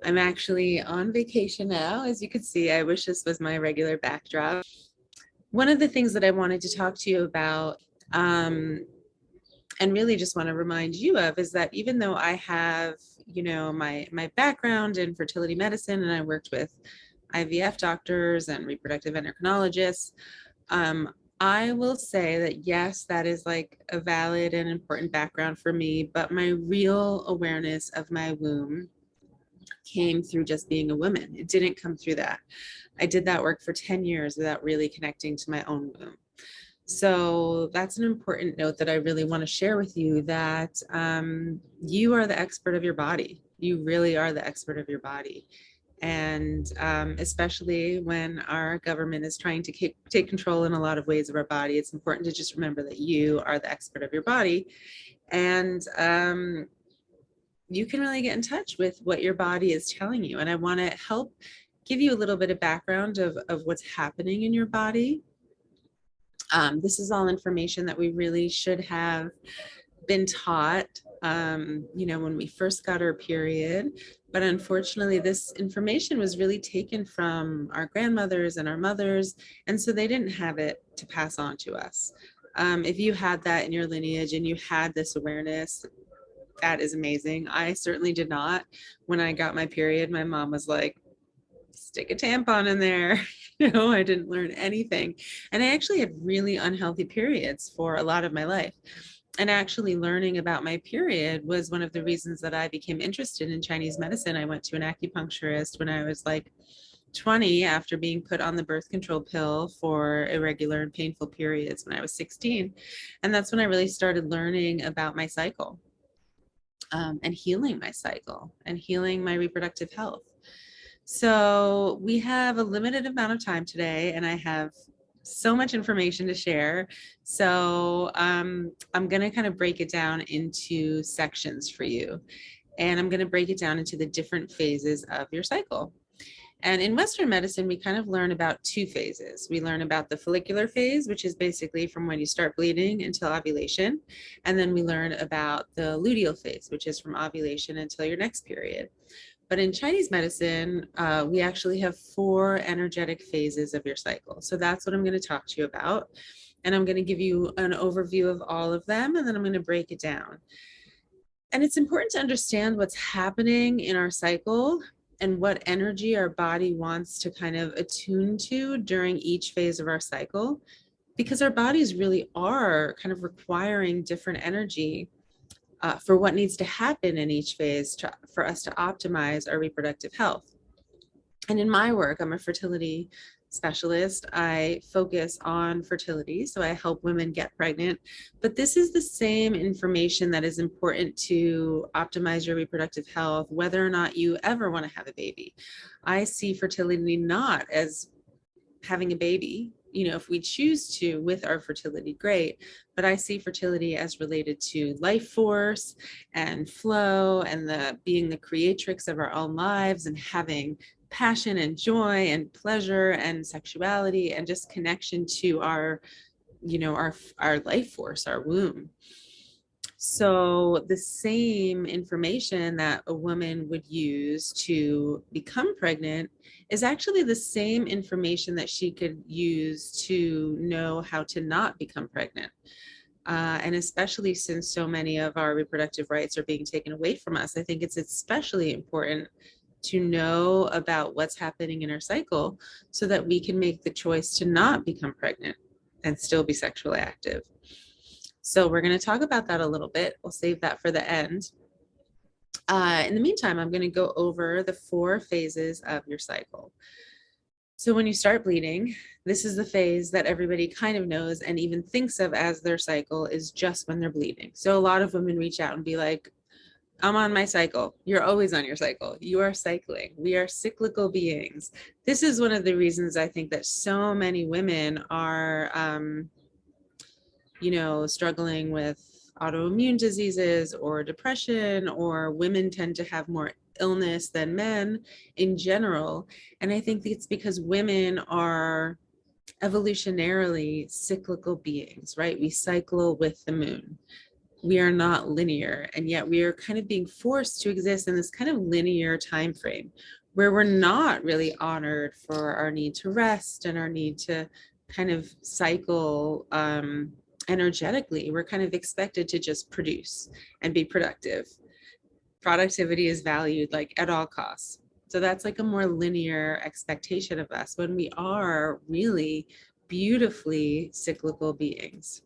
I'm actually on vacation now. As you can see, I wish this was my regular backdrop. One of the things that I wanted to talk to you about, and really just want to remind you of, is that even though I have, my background in fertility medicine, and I worked with IVF doctors and reproductive endocrinologists, I will say that yes, that is like a valid and important background for me, but my real awareness of my womb came through just being a woman. It didn't come through that. I did that work for 10 years without really connecting to my own womb. So that's an important note that I really want to share with you, that you are the expert of your body. You really are the expert of your body. And especially when our government is trying to take control in a lot of ways of our body, it's important to just remember that you are the expert of your body. And you can really get in touch with what your body is telling you. And I want to help give you a little bit of background of what's happening in your body. This is all information that we really should have been taught, when we first got our period. But unfortunately, this information was really taken from our grandmothers and our mothers, and so they didn't have it to pass on to us. If you had that in your lineage and you had this awareness, that is amazing. I certainly did not. When I got my period, my mom was like, stick a tampon in there. I didn't learn anything. And I actually had really unhealthy periods for a lot of my life. And actually learning about my period was one of the reasons that I became interested in Chinese medicine. I went to an acupuncturist when I was like 20, after being put on the birth control pill for irregular and painful periods when I was 16. And that's when I really started learning about my cycle, and healing my cycle and healing my reproductive health. So we have a limited amount of time today, and I have so much information to share. So I'm going to kind of break it down into sections for you. And I'm going to break it down into the different phases of your cycle. And in Western medicine, we kind of learn about two phases. We learn about the follicular phase, which is basically from when you start bleeding until ovulation. And then we learn about the luteal phase, which is from ovulation until your next period. But in Chinese medicine, we actually have 4 energetic phases of your cycle. So that's what I'm going to talk to you about. And I'm going to give you an overview of all of them, and then I'm going to break it down. And it's important to understand what's happening in our cycle and what energy our body wants to kind of attune to during each phase of our cycle, because our bodies really are kind of requiring different energy for what needs to happen in each phase for us to optimize our reproductive health. And in my work, I'm a fertility specialist. I focus on fertility, so I help women get pregnant. But this is the same information that is important to optimize your reproductive health, whether or not you ever want to have a baby. I see fertility not as having a baby. If we choose to with our fertility, great. But I see fertility as related to life force and flow and being the creatrix of our own lives and having passion and joy and pleasure and sexuality and just connection to our life force, our womb. So the same information that a woman would use to become pregnant is actually the same information that she could use to know how to not become pregnant. And especially since so many of our reproductive rights are being taken away from us, I think it's especially important to know about what's happening in our cycle so that we can make the choice to not become pregnant and still be sexually active. So we're going to talk about that a little bit. We'll save that for the end. In the meantime, I'm going to go over the 4 phases of your cycle. So when you start bleeding, this is the phase that everybody kind of knows and even thinks of as their cycle, is just when they're bleeding. So a lot of women reach out and be like, I'm on my cycle. You're always on your cycle. You are cycling. We are cyclical beings. This is one of the reasons I think that so many women are, struggling with autoimmune diseases or depression, or women tend to have more illness than men in general. And I think it's because women are evolutionarily cyclical beings, right? We cycle with the moon. we are not linear, and yet we are kind of being forced to exist in this kind of linear time frame where we're not really honored for our need to rest and our need to kind of cycle energetically. We're kind of expected to just produce and be productive. Productivity is valued like at all costs. So that's like a more linear expectation of us when we are really beautifully cyclical beings.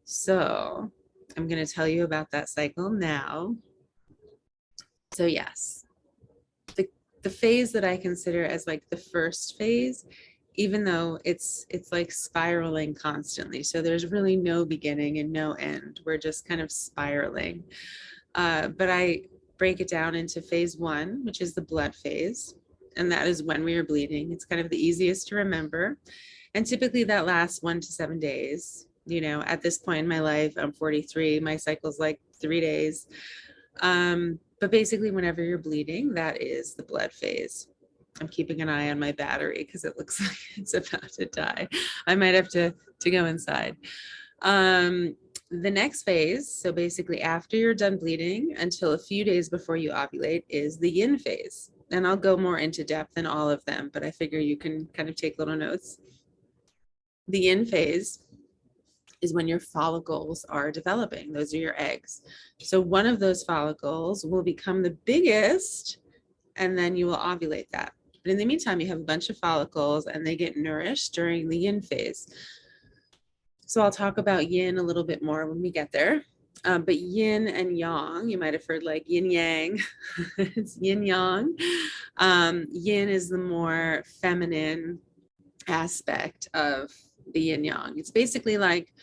So I'm going to tell you about that cycle now. So yes, the phase that I consider as like the first phase, even though it's like spiraling constantly. So there's really no beginning and no end. We're just kind of spiraling. But I break it down into phase 1, which is the blood phase. And that is when we are bleeding. It's kind of the easiest to remember. And typically that lasts 1 to 7 days. You know, at this point in my life, I'm 43. My cycle's like 3 days. But basically, whenever you're bleeding, that is the blood phase. I'm keeping an eye on my battery because it looks like it's about to die. I might have to go inside. The next phase, so basically after you're done bleeding until a few days before you ovulate, is the yin phase. And I'll go more into depth in all of them, but I figure you can kind of take little notes. The yin phase is when your follicles are developing. Those are your eggs. So one of those follicles will become the biggest, and then you will ovulate that. But in the meantime, you have a bunch of follicles and they get nourished during the yin phase. So I'll talk about yin a little bit more when we get there. But yin and yang, you might have heard like yin yang, it's yin yang. Yin is the more feminine aspect of the yin yang. It's basically like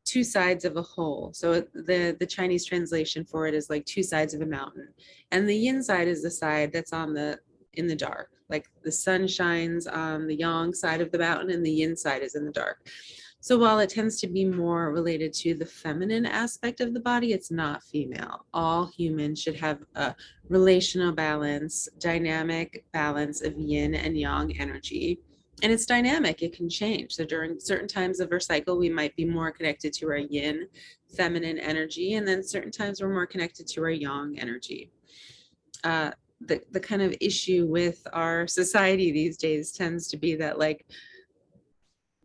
two sides of a whole. So the Chinese translation for it is like two sides of a mountain. And the yin side is the side that's in the dark. Like the sun shines on the yang side of the mountain and the yin side is in the dark. So while it tends to be more related to the feminine aspect of the body, it's not female. All humans should have a relational balance, dynamic balance of yin and yang energy. And it's dynamic, it can change. So during certain times of our cycle, we might be more connected to our yin, feminine energy, and then certain times we're more connected to our yang energy. The kind of issue with our society these days tends to be that like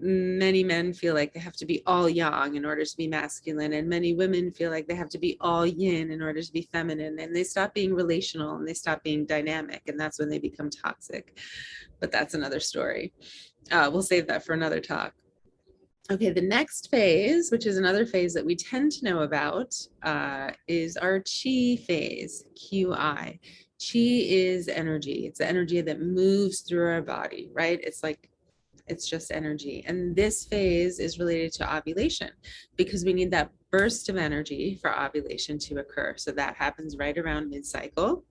many men feel like they have to be all yang in order to be masculine, and many women feel like they have to be all yin in order to be feminine, and they stop being relational and they stop being dynamic, and that's when they become toxic. But that's another story. We'll save that for another talk. Okay, the next phase, which is another phase that we tend to know about, is our chi phase, QI. Chi is energy. It's the energy that moves through our body, right? It's just energy. And this phase is related to ovulation because we need that burst of energy for ovulation to occur. So that happens right around mid-cycle.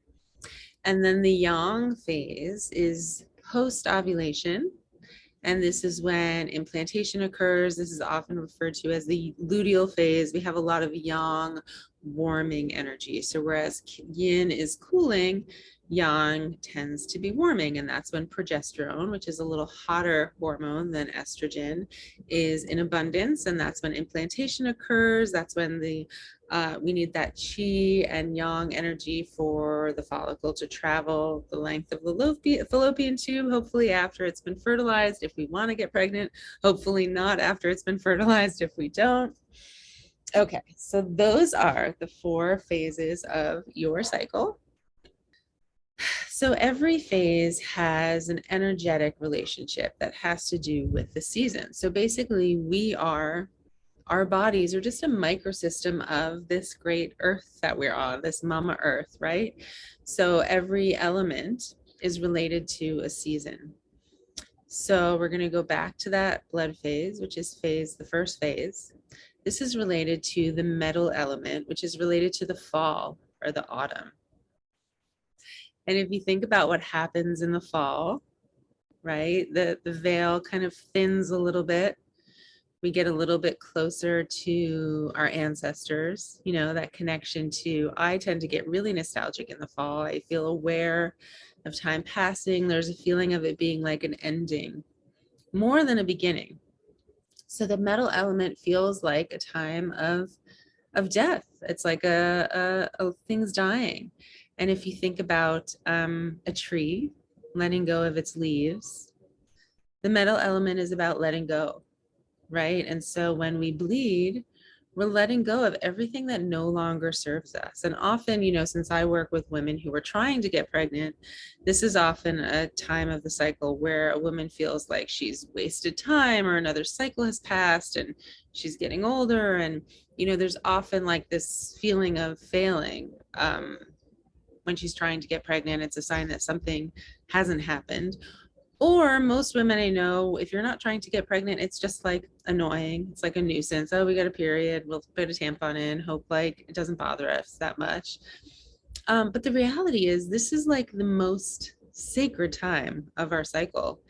And then the yang phase is post-ovulation. And this is when implantation occurs. This is often referred to as the luteal phase. We have a lot of yang warming energy. So whereas yin is cooling, yang tends to be warming, and that's when progesterone, which is a little hotter hormone than estrogen, is in abundance, and that's when implantation occurs. That's when we need that qi and yang energy for the follicle to travel the length of the fallopian tube, hopefully after it's been fertilized if we want to get pregnant, hopefully not after it's been fertilized if we don't. Okay, so those are the 4 phases of your cycle. So every phase has an energetic relationship that has to do with the season. So basically our bodies are just a microsystem of this great earth that we're on, this mama earth, right? So every element is related to a season. So we're going to go back to that blood phase, which is the first phase. This is related to the metal element, which is related to the fall or the autumn. And if you think about what happens in the fall, right, the veil kind of thins a little bit. We get a little bit closer to our ancestors, you know, that connection to, I tend to get really nostalgic in the fall. I feel aware of time passing. There's a feeling of it being like an ending more than a beginning. So the metal element feels like a time of death. It's like a things dying. And if you think about a tree letting go of its leaves, the metal element is about letting go, right? And so when we bleed, we're letting go of everything that no longer serves us. And often, since I work with women who are trying to get pregnant, this is often a time of the cycle where a woman feels like she's wasted time, or another cycle has passed and she's getting older. And, there's often like this feeling of failing. When she's trying to get pregnant, it's a sign that something hasn't happened. Or most women I know, if you're not trying to get pregnant, it's just like annoying. It's like a nuisance. Oh, we got a period. We'll put a tampon in, hope like it doesn't bother us that much. But the reality is, this is like the most sacred time of our cycle.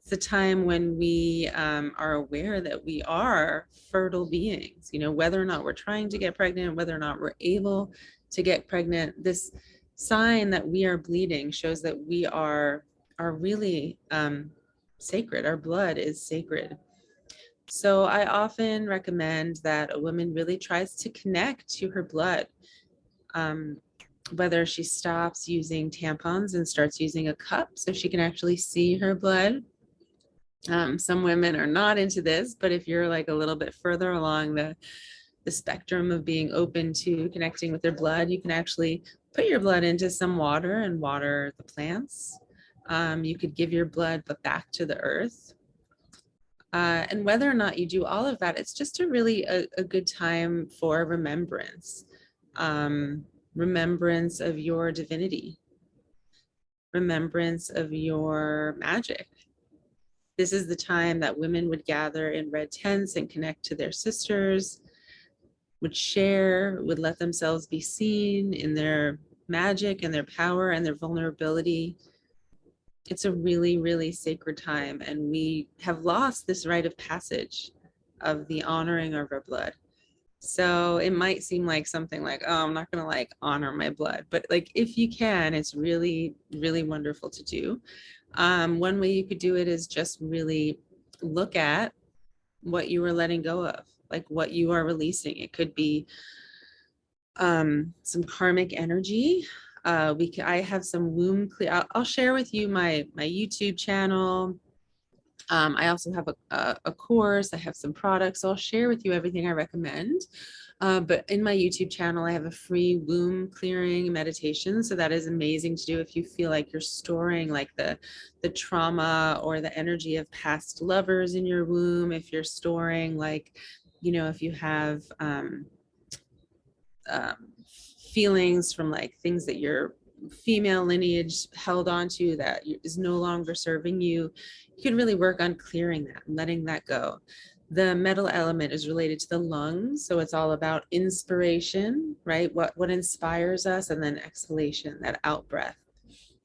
It's the time when we are aware that we are fertile beings, whether or not we're trying to get pregnant, whether or not we're able to get pregnant. This sign that we are bleeding shows that we are really sacred. Our blood is sacred. So I often recommend that a woman really tries to connect to her blood, whether she stops using tampons and starts using a cup so she can actually see her blood. Some women are not into this, but if you're like a little bit further along the spectrum of being open to connecting with their blood, you can actually put your blood into some water and water the plants. You could give your blood back to the earth. And whether or not you do all of that, it's just a good time for remembrance. Remembrance of your divinity. Remembrance of your magic. This is the time that women would gather in red tents and connect to their sisters, would share, would let themselves be seen in their magic and their power and their vulnerability. It's a really, really sacred time, and we have lost this rite of passage of the honoring of our blood. So it might seem like something like, oh, I'm not going to like honor my blood, but like if you can, it's really, really wonderful to do. One way you could do it is just really look at what you were letting go of, like what you are releasing. It could be some karmic energy. I have some womb clear. I'll share with you my YouTube channel. I also have a course. I have some products. So I'll share with you everything I recommend. But in my YouTube channel, I have a free womb clearing meditation. So that is amazing to do if you feel like you're storing like the trauma or the energy of past lovers in your womb. If you're storing like, if you have feelings from like things that your female lineage held onto that is no longer serving you, you can really work on clearing that and letting that go. The metal element is related to the lungs, so it's all about inspiration, right? What inspires us, and then exhalation, that out breath.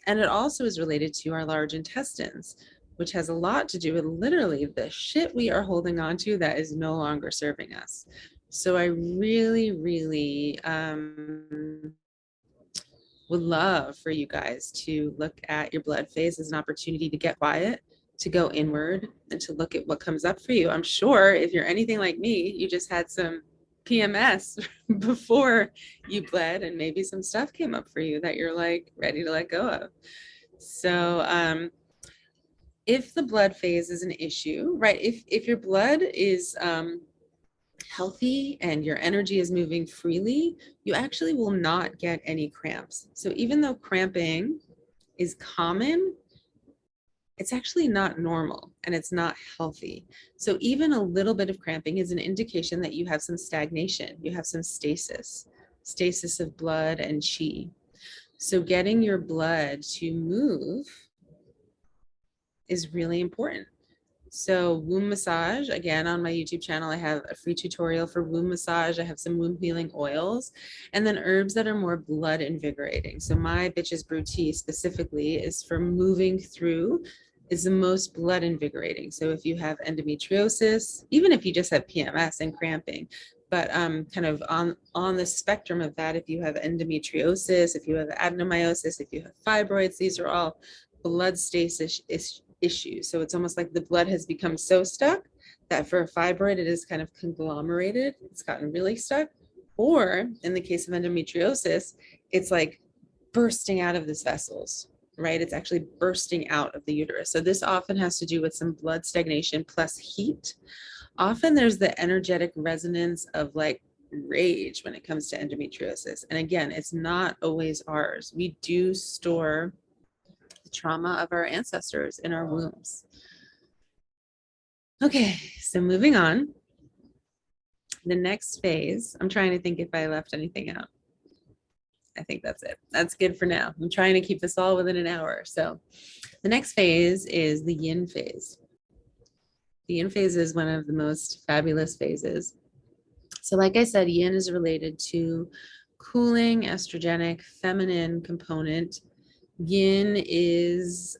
And it also is related to our large intestines, which has a lot to do with literally the shit we are holding on to that is no longer serving us. So I really, really would love for you guys to look at your blood phase as an opportunity to get quiet, to go inward, and to look at what comes up for you. I'm sure if you're anything like me, you just had some PMS before you bled, and maybe some stuff came up for you that you're like ready to let go of. So if the blood phase is an issue, right? If your blood is healthy and your energy is moving freely, you actually will not get any cramps. So even though cramping is common, it's actually not normal and it's not healthy. So even a little bit of cramping is an indication that you have some stagnation, you have some stasis of blood and chi. So getting your blood to move is really important. So womb massage, again, on my YouTube channel, I have a free tutorial for womb massage. I have some womb healing oils, and then herbs that are more blood invigorating. So my Bitches Brew tea specifically is for moving through, is the most blood invigorating. So if you have endometriosis, even if you just have PMS and cramping, but kind of on the spectrum of that, if you have endometriosis, if you have adenomyosis, if you have fibroids, these are all blood stasis issues. So it's almost like the blood has become so stuck that for a fibroid, it is kind of conglomerated. It's gotten really stuck. Or in the case of endometriosis, it's like bursting out of these vessels, right? It's actually bursting out of the uterus. So this often has to do with some blood stagnation plus heat. Often there's the energetic resonance of like rage when it comes to endometriosis. And again, it's not always ours. We do store the trauma of our ancestors in our wombs. Okay, so moving on. The next phase, I'm trying to think if I left anything out. I think that's it. That's good for now. I'm trying to keep this all within an hour. So the next phase is the yin phase. The yin phase is one of the most fabulous phases. So like I said, yin is related to cooling, estrogenic, feminine component. Yin is,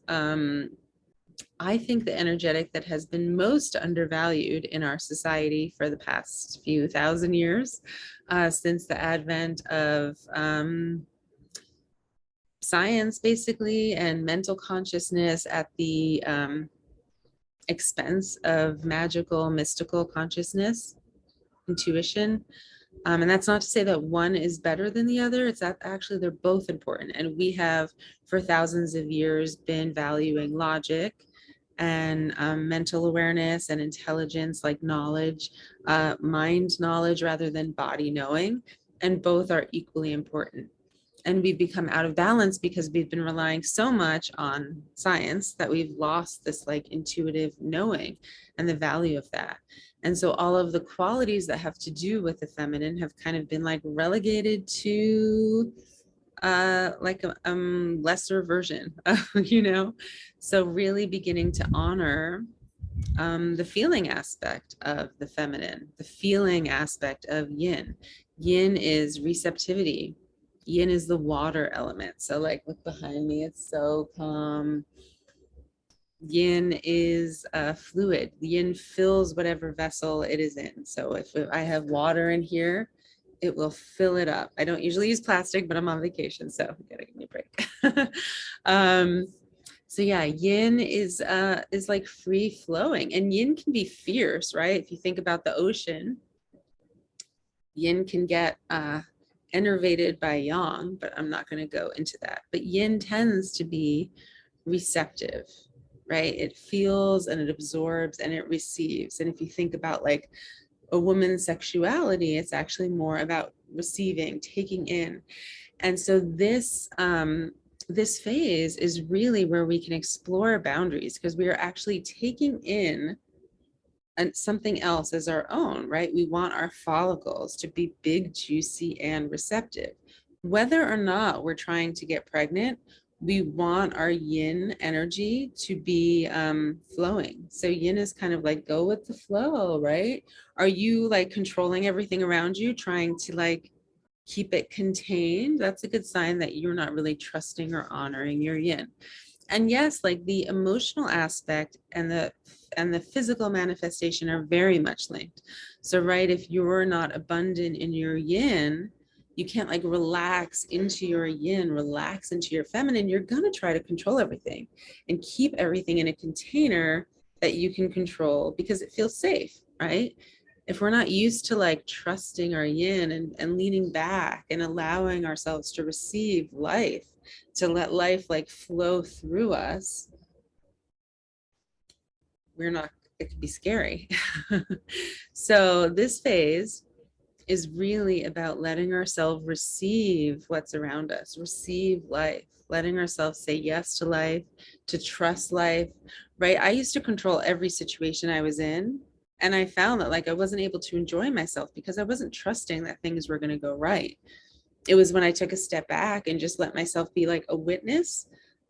I think, the energetic that has been most undervalued in our society for the past few thousand years, since the advent of science, basically, and mental consciousness at the expense of magical, mystical consciousness, intuition. And that's not to say that one is better than the other. It's that actually they're both important. And we have, for thousands of years, been valuing logic and mental awareness and intelligence, like knowledge, mind knowledge rather than body knowing. And both are equally important. And we've become out of balance because we've been relying so much on science that we've lost this like intuitive knowing and the value of that. And so all of the qualities that have to do with the feminine have kind of been like relegated to like a lesser version, you know? So really beginning to honor the feeling aspect of the feminine, the feeling aspect of yin. Yin is receptivity. Yin is the water element. So like look behind me, it's so calm. Yin is fluid. Yin fills whatever vessel it is in. So if I have water in here, it will fill it up. I don't usually use plastic, but I'm on vacation, so you gotta give me a break. So yeah, yin is like free flowing, and yin can be fierce, right? If you think about the ocean, yin can get enervated by yang, but I'm not going to go into that. But yin tends to be receptive, right? It feels and it absorbs and it receives. And if you think about like a woman's sexuality, it's actually more about receiving, taking in. And so this phase is really where we can explore boundaries, because we are actually taking in something else as our own, right? We want our follicles to be big, juicy, and receptive. Whether or not we're trying to get pregnant, we want our yin energy to be flowing. So yin is kind of like go with the flow, right? Are you like controlling everything around you, trying to like keep it contained? That's a good sign that you're not really trusting or honoring your yin. And yes, like the emotional aspect and the physical manifestation are very much linked. So right, if you're not abundant in your yin, you can't like relax into your yin, relax into your feminine. You're going to try to control everything and keep everything in a container that you can control because it feels safe, right? If we're not used to like trusting our yin and leaning back and allowing ourselves to receive life, to let life like flow through us, we're not, it could be scary. So this phase is really about letting ourselves receive what's around us, receive life, letting ourselves say yes to life, to trust life, right? I used to control every situation I was in. And I found that like I wasn't able to enjoy myself because I wasn't trusting that things were going to go right. It was when I took a step back and just let myself be like a witness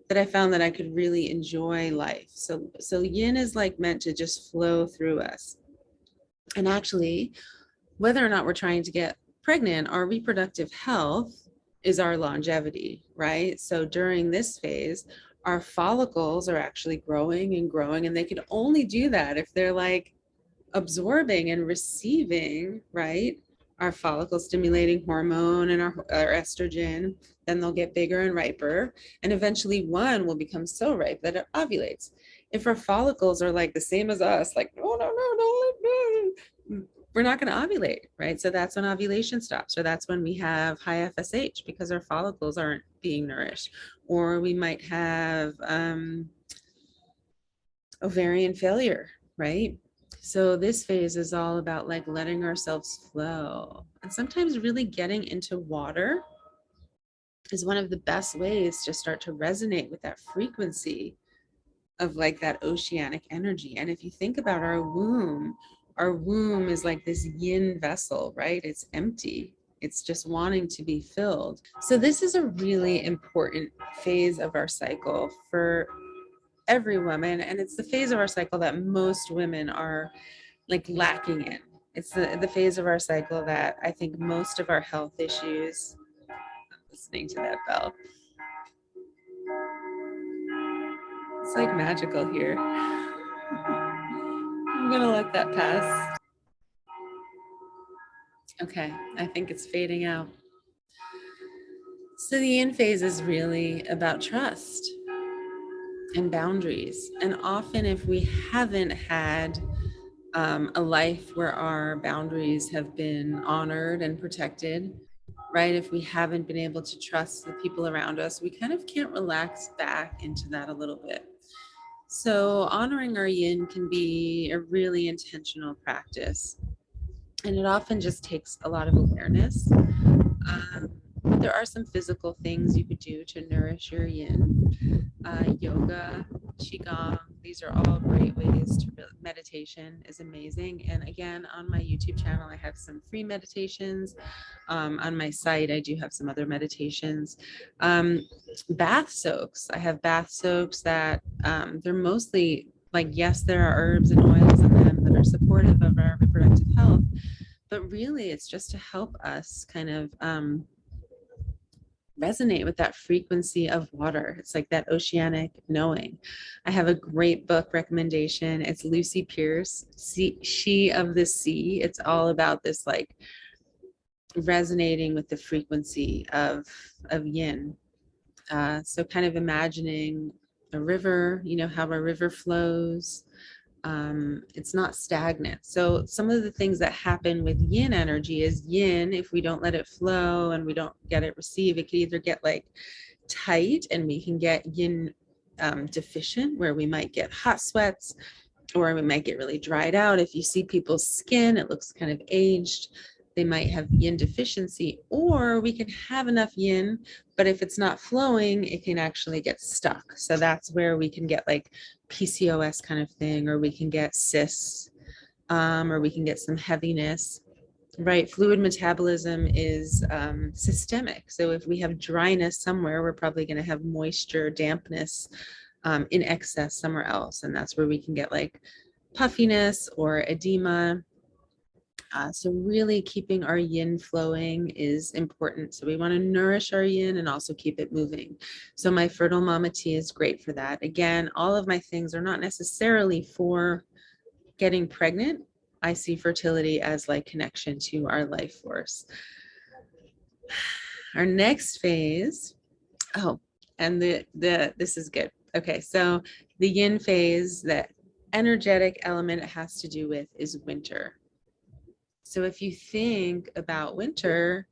that I found that I could really enjoy life. So yin is like meant to just flow through us. And actually, whether or not we're trying to get pregnant, our reproductive health is our longevity, right? So during this phase, our follicles are actually growing and growing, and they can only do that if they're like absorbing and receiving, right? Our follicle stimulating hormone and our estrogen, then they'll get bigger and riper. And eventually one will become so ripe that it ovulates. If our follicles are like the same as us, like, no, no, no, no, no, we're not going to ovulate, right? So that's when ovulation stops, or that's when we have high FSH because our follicles aren't being nourished, or we might have ovarian failure, right? So this phase is all about like letting ourselves flow, and sometimes really getting into water is one of the best ways to start to resonate with that frequency of like that oceanic energy. And if you think about our womb is like this yin vessel, right? It's empty. It's just wanting to be filled. So this is a really important phase of our cycle for every woman. And it's the phase of our cycle that most women are like lacking in. It's the phase of our cycle that I think most of our health issues, listening to that bell, it's like magical here. I'm gonna let that pass. Okay, I think it's fading out. So the yin phase is really about trust and boundaries. And often if we haven't had a life where our boundaries have been honored and protected, right? If we haven't been able to trust the people around us, we kind of can't relax back into that a little bit. So honoring our yin can be a really intentional practice. And it often just takes a lot of awareness. But there are some physical things you could do to nourish your yin. Yoga, qigong, these are all great ways to meditation is amazing. And again, on my YouTube channel, I have some free meditations. On my site, I do have some other meditations. Bath soaks. I have bath soaks that they're mostly like, yes, there are herbs and oils in them that are supportive of our reproductive health, but really it's just to help us kind of resonate with that frequency of water. It's like that oceanic knowing. I have a great book recommendation. It's Lucy Pierce, She of the Sea. It's all about this like resonating with the frequency of yin. So kind of imagining a river, you know, how a river flows. It's not stagnant. So some of the things that happen with yin energy is yin, if we don't let it flow and we don't get it receive, it can either get like tight and we can get yin deficient, where we might get hot sweats, or we might get really dried out. If you see people's skin, it looks kind of aged. They might have yin deficiency, or we can have enough yin, but if it's not flowing, it can actually get stuck. So that's where we can get like PCOS kind of thing, or we can get cysts, or we can get some heaviness, right? Fluid metabolism is systemic. So if we have dryness somewhere, we're probably going to have moisture, dampness in excess somewhere else. And that's where we can get like puffiness or edema. So really keeping our yin flowing is important. So we want to nourish our yin and also keep it moving. So my Fertile Mama tea is great for that. Again, all of my things are not necessarily for getting pregnant. I see fertility as like connection to our life force. Our next phase, and this is good. Okay, so the yin phase, that energetic element it has to do with is winter. So if you think about winter,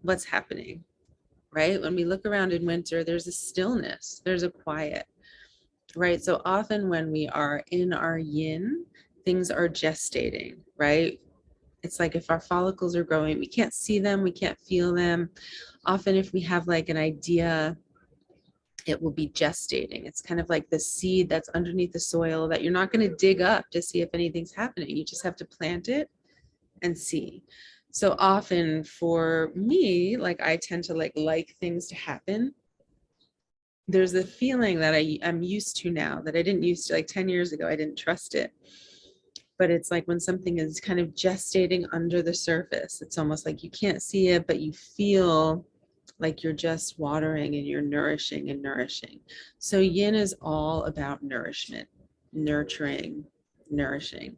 what's happening, right? When we look around in winter, there's a stillness, there's a quiet, right? So often when we are in our yin, things are gestating, right? It's like if our follicles are growing, we can't see them, we can't feel them. Often if we have like an idea, it will be gestating. It's kind of like the seed that's underneath the soil that you're not going to dig up to see if anything's happening. You just have to plant it and see. So often for me, like I tend to like things to happen. There's a feeling that I'm used to now that I didn't used to, like 10 years ago, I didn't trust it. But it's like when something is kind of gestating under the surface, it's almost like you can't see it, but you feel like you're just watering and you're nourishing and nourishing. So yin is all about nourishment, nurturing, nourishing.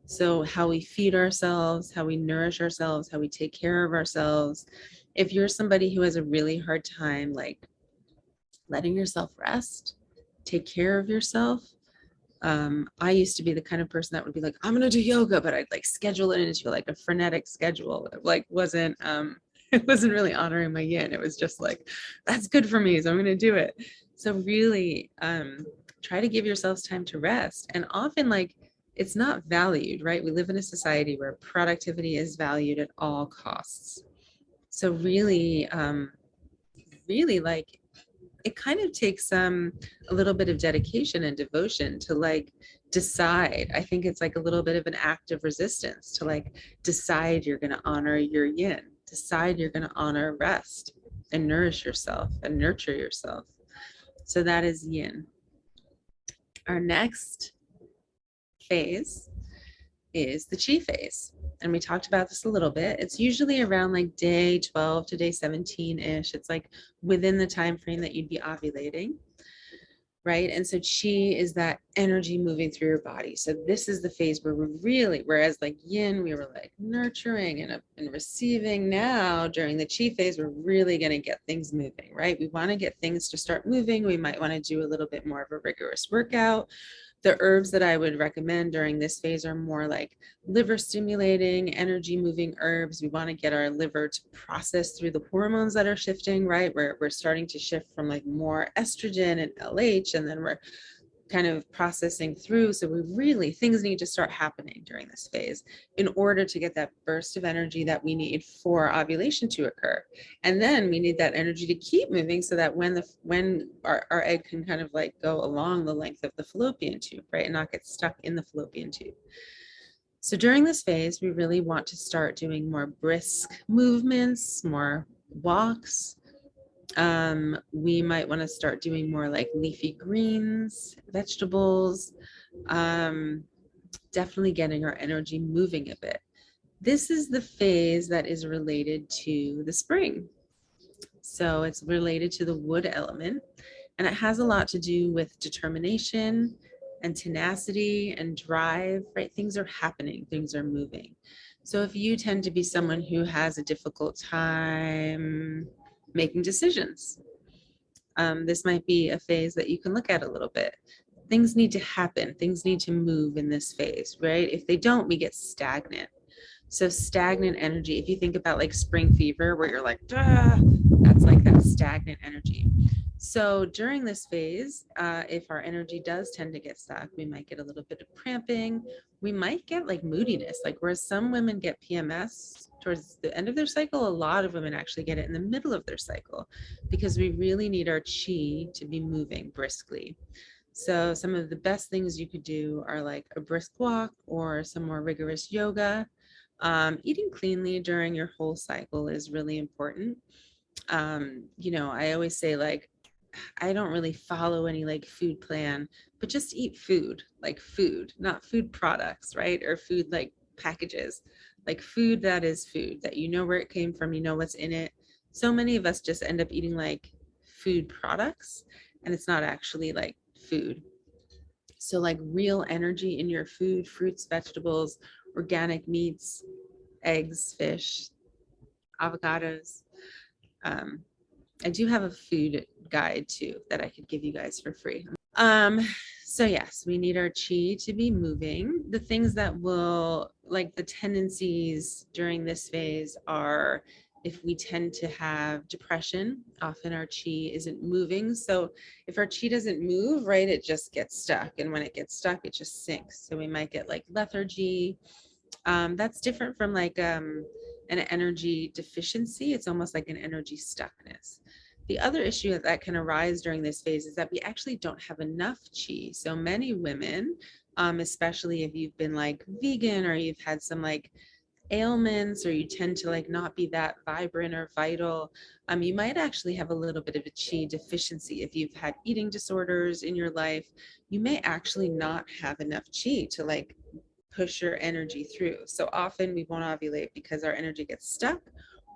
So how we feed ourselves, how we nourish ourselves, how we take care of ourselves. If you're somebody who has a really hard time like letting yourself rest, take care of yourself, I used to be the kind of person that would be like, I'm gonna do yoga, but I'd like schedule it into like a frenetic schedule. It like wasn't it wasn't really honoring my yin. It was just like, that's good for me, so I'm gonna do it. So really try to give yourselves time to rest. And often like it's not valued, right? We live in a society where productivity is valued at all costs. So really like it kind of takes a little bit of dedication and devotion to like decide. I think it's like a little bit of an act of resistance to like decide you're going to honor your yin, decide you're going to honor rest and nourish yourself and nurture yourself. So that is yin. Our next phase is the chi phase. And we talked about this a little bit. It's usually around like day 12 to day 17-ish. It's like within the time frame that you'd be ovulating, right? And so chi is that energy moving through your body. So this is the phase where we're really, whereas like yin, we were like nurturing and receiving. Now during the chi phase, we're really going to get things moving, right? We want to get things to start moving. We might want to do a little bit more of a rigorous workout. The herbs that I would recommend during this phase are more like liver stimulating, energy moving herbs. We want to get our liver to process through the hormones that are shifting, right? We're starting to shift from like more estrogen and LH, and then we're kind of processing through. So we really, things need to start happening during this phase in order to get that burst of energy that we need for ovulation to occur. And then we need that energy to keep moving so that when our egg can kind of like go along the length of the fallopian tube, right? And not get stuck in the fallopian tube. So during this phase, we really want to start doing more brisk movements, more walks. We might want to start doing more like leafy greens, vegetables, definitely getting our energy moving a bit. This is the phase that is related to the spring. So it's related to the wood element, and it has a lot to do with determination and tenacity and drive, right? Things are happening, things are moving. So if you tend to be someone who has a difficult time making decisions, this might be a phase that you can look at a little bit. Things need to happen, things need to move in this phase, right? If they don't, we get stagnant. So stagnant energy, if you think about like spring fever, where you're like, duh, that's like that stagnant energy. So during this phase, if our energy does tend to get stuck, we might get a little bit of cramping. We might get like moodiness, like whereas some women get PMS towards the end of their cycle, a lot of women actually get it in the middle of their cycle because we really need our chi to be moving briskly. So some of the best things you could do are like a brisk walk or some more rigorous yoga. Eating cleanly during your whole cycle is really important. I always say like, I don't really follow any like food plan, but just eat food, like food, not food products, right? Or food like packages, like food that is food, that you know where it came from, you know what's in it. So many of us just end up eating like food products, and it's not actually like food. So like real energy in your food, fruits, vegetables, organic meats, eggs, fish, avocados. Um, I do have a food guide too that I could give you guys for free. So yes, we need our chi to be moving. The things that will, like the tendencies during this phase are, if we tend to have depression, often our chi isn't moving. So if our chi doesn't move, right, it just gets stuck. And when it gets stuck, it just sinks. So we might get like lethargy. That's different from like an energy deficiency. It's almost like an energy stuckness. The other issue that can arise during this phase is that we actually don't have enough chi. So many women, especially if you've been like vegan or you've had some like ailments, or you tend to like not be that vibrant or vital, you might actually have a little bit of a chi deficiency. If you've had eating disorders in your life, you may actually not have enough chi to like push your energy through. So often we won't ovulate because our energy gets stuck,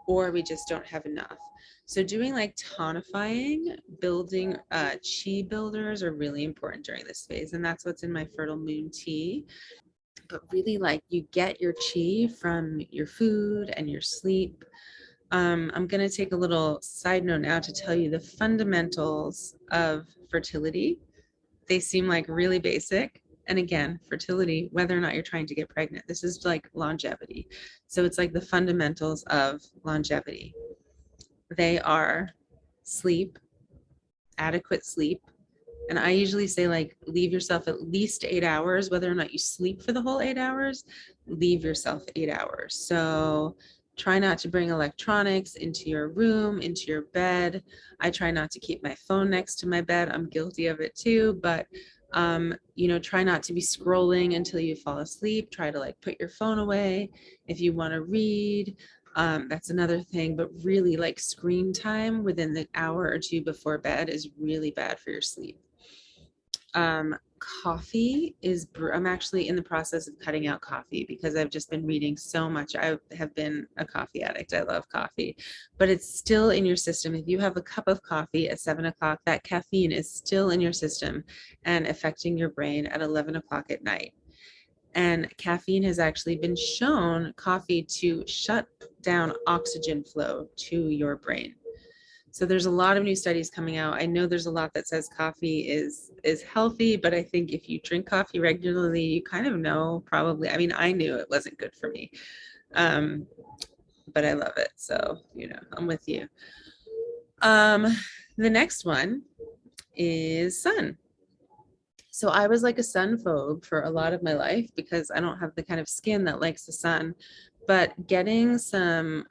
or we just don't have enough. So doing like tonifying, building chi builders are really important during this phase. And that's what's in my fertile moon tea. But really, like, you get your chi from your food and your sleep. I'm going to take a little side note now to tell you the fundamentals of fertility. They seem like really basic, And again, fertility, whether or not you're trying to get pregnant, this is like longevity. So it's like the fundamentals of longevity. They are sleep, adequate sleep. And I usually say, like, leave yourself at least 8 hours, whether or not you sleep for the whole 8 hours, leave yourself 8 hours. So try not to bring electronics into your room, into your bed. I try not to keep my phone next to my bed. I'm guilty of it too, but try not to be scrolling until you fall asleep. Try to like put your phone away if you want to read. That's another thing, but really like screen time within the hour or two before bed is really bad for your sleep. Coffee is, I'm actually in the process of cutting out coffee because I've just been reading so much. I have been a coffee addict. I love coffee, but it's still in your system. If you have a cup of coffee at 7 o'clock, that caffeine is still in your system and affecting your brain at 11 o'clock at night. And caffeine has actually been shown, coffee, to shut down oxygen flow to your brain. So there's a lot of new studies coming out. I know there's a lot that says coffee is healthy, but I think if you drink coffee regularly, you kind of know probably. I mean, I knew it wasn't good for me, but I love it. So I'm with you. The next one is sun. So I was like a sun phobe for a lot of my life because I don't have the kind of skin that likes the sun. But getting some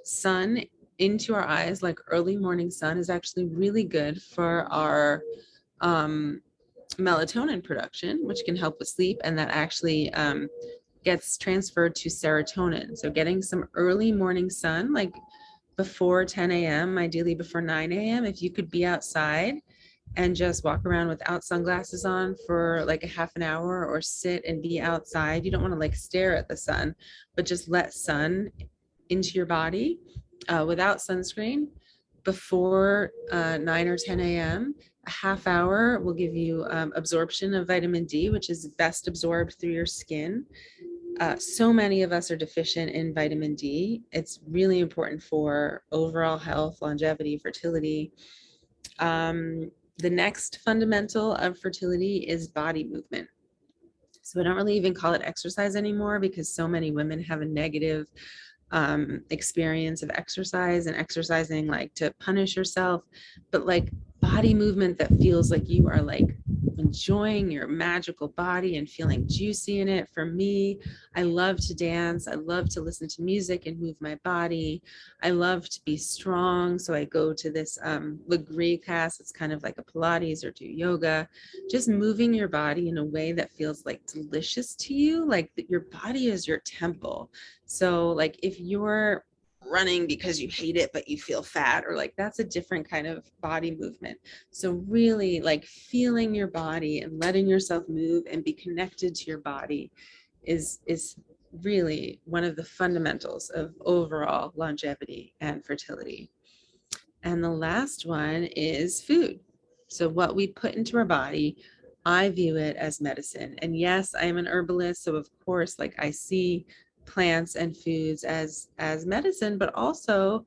sun into our eyes, like early morning sun, is actually really good for our melatonin production, which can help with sleep, and that actually gets transferred to serotonin. So getting some early morning sun, like before 10 a.m., ideally before 9 a.m., if you could be outside and just walk around without sunglasses on for like a half an hour, or sit and be outside. You don't want to like stare at the sun, but just let sun into your body without sunscreen before 9 or 10 a.m. A half hour will give you absorption of vitamin D, which is best absorbed through your skin. So many of us are deficient in vitamin D. It's really important for overall health, longevity, fertility. The next fundamental of fertility is body movement. So I don't really even call it exercise anymore because so many women have a negative experience of exercise and exercising like to punish yourself, but like body movement that feels like you are like enjoying your magical body and feeling juicy in it. For me, I love to dance. I love to listen to music and move my body. I love to be strong. So I go to this Legree class. It's kind of like a Pilates, or do yoga. Just moving your body in a way that feels like delicious to you, like that your body is your temple. So like if you're running because you hate it but you feel fat, or like, that's a different kind of body movement. So really like feeling your body and letting yourself move and be connected to your body is really one of the fundamentals of overall longevity and fertility. And the last one is food. So what we put into our body, I view it as medicine. And yes, I am an herbalist, so of course, like, I see plants and foods as medicine, but also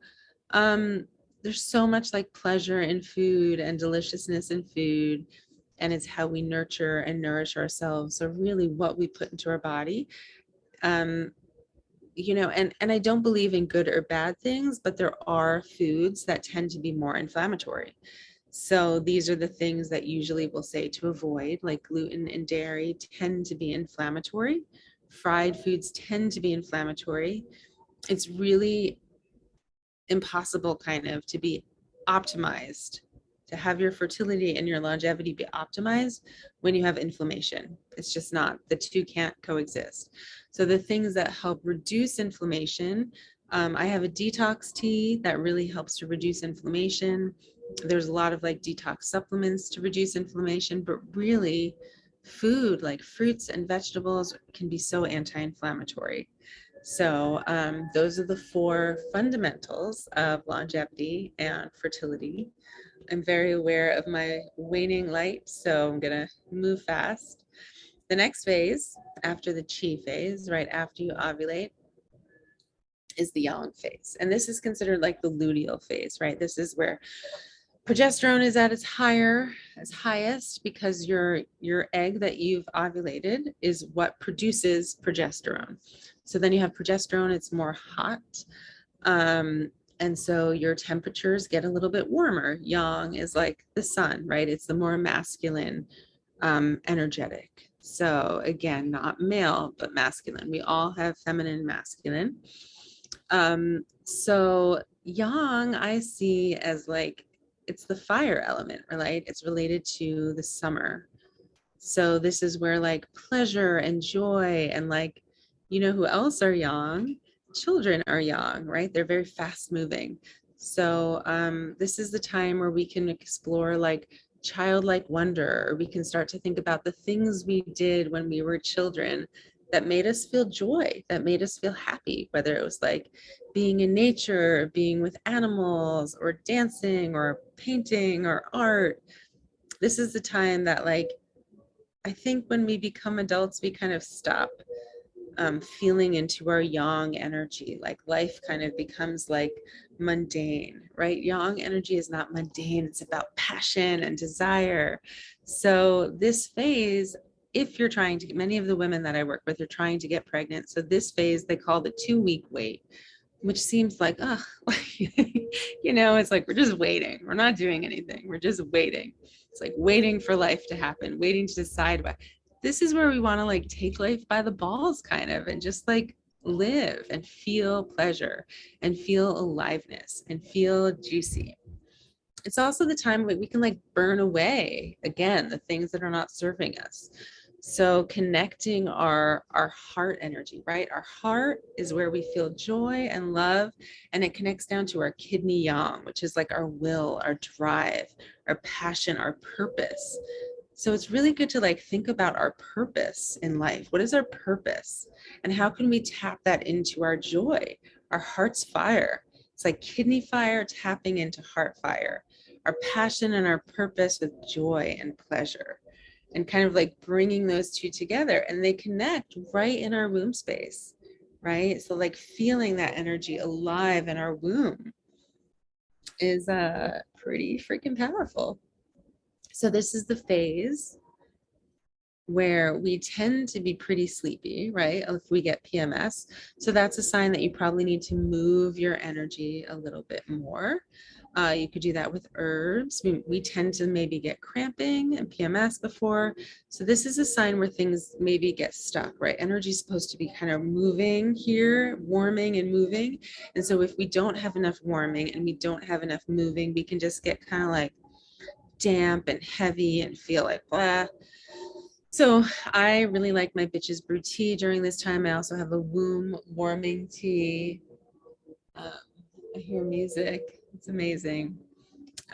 there's so much like pleasure in food and deliciousness in food, and it's how we nurture and nourish ourselves. So really what we put into our body, and I don't believe in good or bad things, but there are foods that tend to be more inflammatory. So these are the things that usually we'll say to avoid, like gluten and dairy tend to be inflammatory. Fried foods tend to be inflammatory. It's really impossible kind of to be optimized, to have your fertility and your longevity be optimized when you have inflammation. It's just not, the two can't coexist. So the things that help reduce inflammation, I have a detox tea that really helps to reduce inflammation. There's a lot of like detox supplements to reduce inflammation, but really food like fruits and vegetables can be so anti-inflammatory. So those are the four fundamentals of longevity and fertility. I'm very aware of my waning light, so I'm gonna move fast. The next phase after the chi phase, right after you ovulate, is the yang phase. And this is considered like the luteal phase, right? This is where Progesterone is at its highest because your egg that you've ovulated is what produces progesterone. So then you have progesterone, it's more hot. And so your temperatures get a little bit warmer. Yang is like the sun, right? It's the more masculine, energetic. So again, not male, but masculine. We all have feminine and masculine. So yang I see as like, it's the fire element, right? It's related to the summer. So this is where like pleasure and joy and like, you know, who else are yang? Children are yang, right? They're very fast moving. So this is the time where we can explore like childlike wonder, or we can start to think about the things we did when we were children that made us feel joy, that made us feel happy, whether it was like being in nature, being with animals, or dancing, or painting, or art. This is the time that like, I think when we become adults, we kind of stop feeling into our yang energy. Like life kind of becomes like mundane, right? Yang energy is not mundane, it's about passion and desire. So this phase, if you're trying to, many of the women that I work with are trying to get pregnant. So this phase, they call the 2-week wait, which seems like, oh, you know, it's like, we're just waiting. We're not doing anything. We're just waiting. It's like waiting for life to happen, waiting to decide what. This is where we want to like take life by the balls kind of, and just like live and feel pleasure and feel aliveness and feel juicy. It's also the time where we can like burn away again the things that are not serving us. So connecting our heart energy, right? Our heart is where we feel joy and love, and it connects down to our kidney yang, which is like our will, our drive, our passion, our purpose. So it's really good to like think about our purpose in life. What is our purpose? And how can we tap that into our joy, our heart's fire? It's like kidney fire tapping into heart fire, our passion and our purpose with joy and pleasure, and kind of like bringing those two together, and they connect right in our womb space, right? So like feeling that energy alive in our womb is pretty freaking powerful. So this is the phase where we tend to be pretty sleepy, right? If we get PMS. So that's a sign that you probably need to move your energy a little bit more. You could do that with herbs. We tend to maybe get cramping and PMS before. So this is a sign where things maybe get stuck, right? Energy is supposed to be kind of moving here, warming and moving. And so if we don't have enough warming and we don't have enough moving, we can just get kind of like damp and heavy and feel like blah. So I really like my Bitches Brew tea during this time. I also have a womb warming tea. I hear music. It's amazing.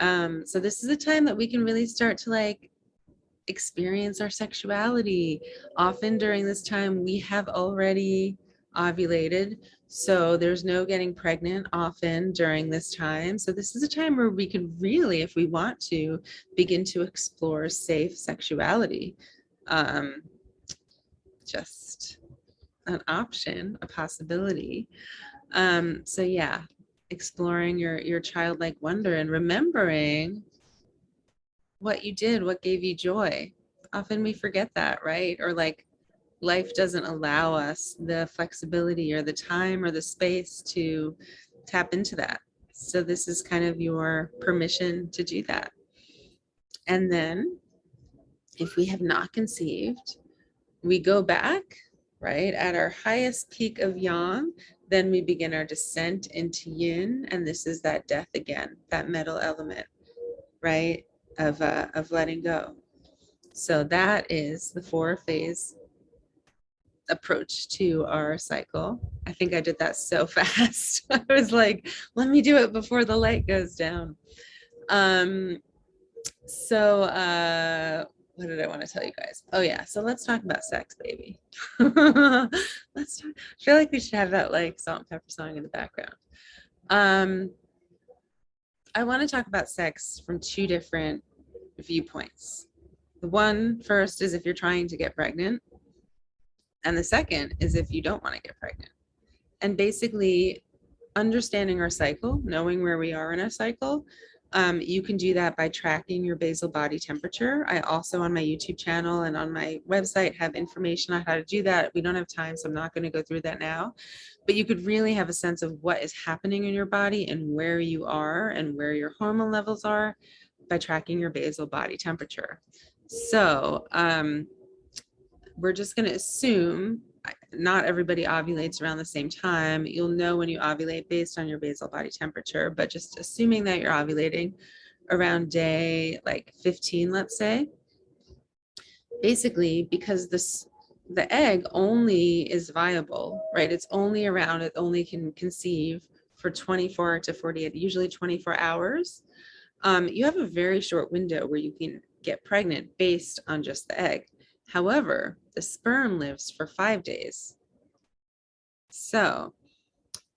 So this is a time that we can really start to like experience our sexuality. Often during this time, we have already ovulated. So there's no getting pregnant often during this time. So this is a time where we can really, if we want to, begin to explore safe sexuality. Just an option, a possibility. So yeah, exploring your childlike wonder and remembering what you did, what gave you joy. Often we forget that, right? Or like life doesn't allow us the flexibility or the time or the space to tap into that. So this is kind of your permission to do that. And then if we have not conceived, we go back, right, at our highest peak of yang, then we begin our descent into yin, and this is that death again, that metal element, right, of letting go. So that is the 4-phase approach to our cycle. I think I did that so fast. I was like, let me do it before the light goes down. What did I want to tell you guys? Oh yeah, so let's talk about sex, baby. Let's talk. I feel like we should have that like salt and pepper song in the background. I want to talk about sex from 2 different viewpoints. The one first is if you're trying to get pregnant, and the second is if you don't want to get pregnant. And basically understanding our cycle, knowing where we are in our cycle, You can do that by tracking your basal body temperature. I also, on my YouTube channel and on my website, have information on how to do that. We don't have time, so I'm not going to go through that now. But you could really have a sense of what is happening in your body and where you are and where your hormone levels are by tracking your basal body temperature. So we're just going to assume not everybody ovulates around the same time. You'll know when you ovulate based on your basal body temperature, but just assuming that you're ovulating around day like 15, let's say, basically because the egg only is viable, right? It's only around, it only can conceive for 24 to 48, usually 24 hours. You have a very short window where you can get pregnant based on just the egg. However, the sperm lives for 5 days. So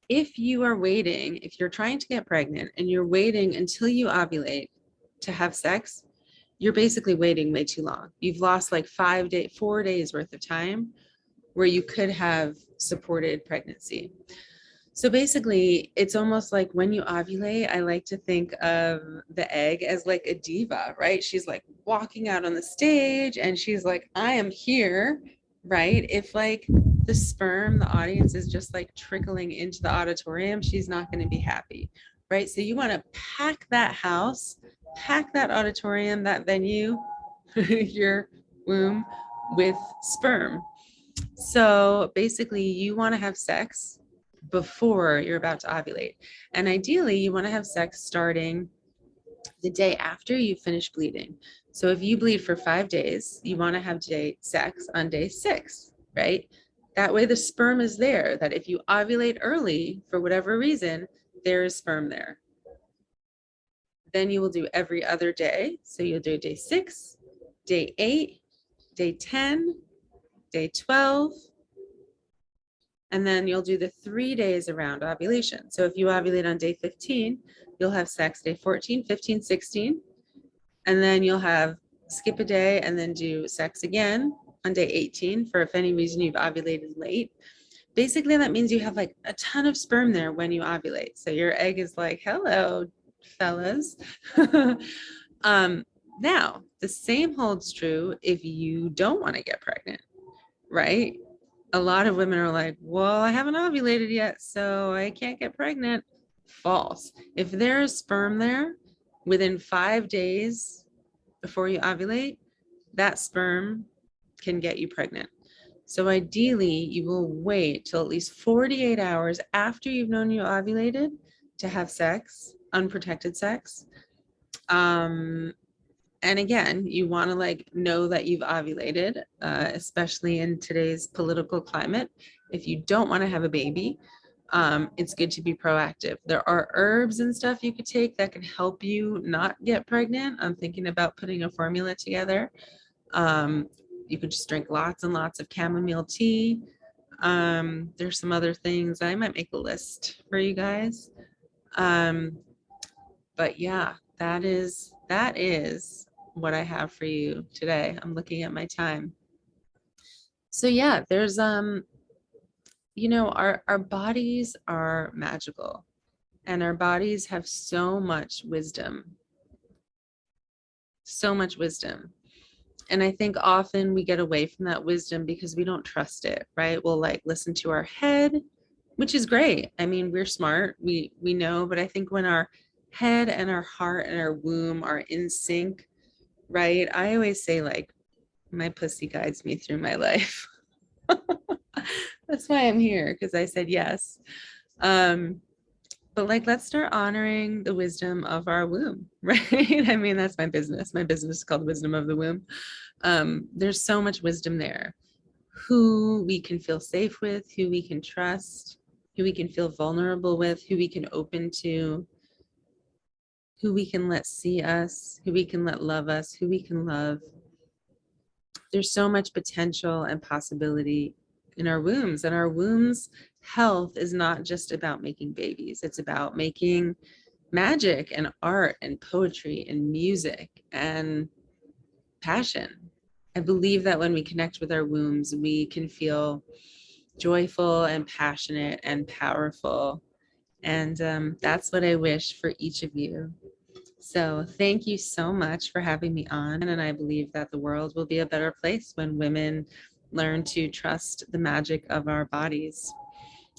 if you are waiting, if you're trying to get pregnant and you're waiting until you ovulate to have sex, you're basically waiting way too long. You've lost like 4 days worth of time where you could have supported pregnancy. So basically, it's almost like when you ovulate, I like to think of the egg as like a diva, right? She's like walking out on the stage and she's like, I am here, right? If like the sperm, the audience is just like trickling into the auditorium, she's not going to be happy, right? So you want to pack that house, pack that auditorium, that venue, your womb with sperm. So basically, you want to have sex before you're about to ovulate. And ideally, you want to have sex starting the day after you finish bleeding. So if you bleed for 5 days, you want to have sex on day 6, right? That way the sperm is there, that if you ovulate early for whatever reason, there is sperm there. Then you will do every other day. So you'll do day 6, day 8, day 10, day 12, and then you'll do the 3 days around ovulation. So if you ovulate on day 15, you'll have sex day 14, 15, 16, and then you'll have skip a day and then do sex again on day 18 for if any reason you've ovulated late. Basically, that means you have like a ton of sperm there when you ovulate. So your egg is like, hello, fellas. Now, the same holds true if you don't want to get pregnant, right? A lot of women are like, well, I haven't ovulated yet, so I can't get pregnant. False. If there is sperm there within 5 days before you ovulate, that sperm can get you pregnant. So ideally, you will wait till at least 48 hours after you've known you ovulated to have sex, unprotected sex. And again, you want to like know that you've ovulated, especially in today's political climate. If you don't want to have a baby, it's good to be proactive. There are herbs and stuff you could take that can help you not get pregnant. I'm thinking about putting a formula together. You could just drink lots and lots of chamomile tea. There's some other things. I might make a list for you guys. But yeah, that is what I have for you today. I'm looking at my time. So yeah, there's you know, our bodies are magical and our bodies have so much wisdom. So much wisdom. And I think often we get away from that wisdom because we don't trust it, right? We'll like listen to our head, which is great. I mean, we're smart, we know, but I think when our head and our heart and our womb are in sync, right? I always say like my pussy guides me through my life. That's why I'm here, because I said yes. But like, let's start honoring the wisdom of our womb, right? I mean, that's my business. My business is called Wisdom of the Womb. There's so much wisdom there. Who we can feel safe with, who we can trust, who we can feel vulnerable with, who we can open to, who we can let see us, who we can let love us, who we can love. There's so much potential and possibility in our wombs, and our wombs health is not just about making babies. It's about making magic and art and poetry and music and passion. I believe that when we connect with our wombs, we can feel joyful and passionate and powerful. And that's what I wish for each of you. So thank you so much for having me on. And I believe that the world will be a better place when women learn to trust the magic of our bodies.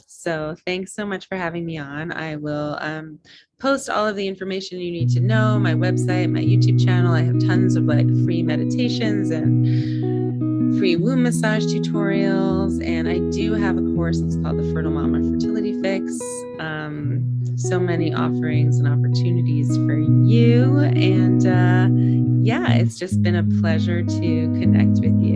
So thanks so much for having me on. I will post all of the information you need to know, my website, my YouTube channel. I have tons of like free meditations and free womb massage tutorials. And I do have a course that's called the Fertile Mama Fertility Fix. So many offerings and opportunities for you. And yeah, it's just been a pleasure to connect with you.